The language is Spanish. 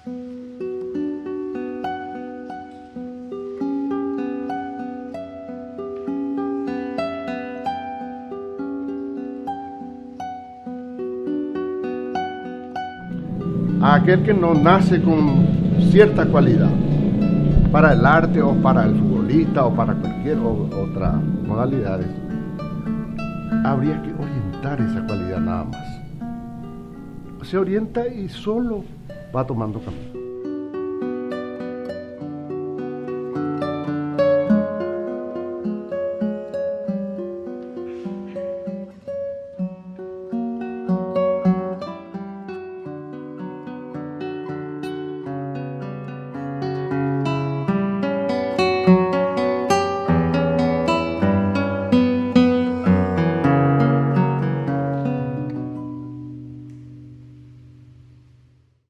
A aquel que no nace con cierta cualidad para el arte o para el futbolista o para cualquier otra modalidad, habría que orientar esa cualidad nada más. Se orienta y solo va tomando camino.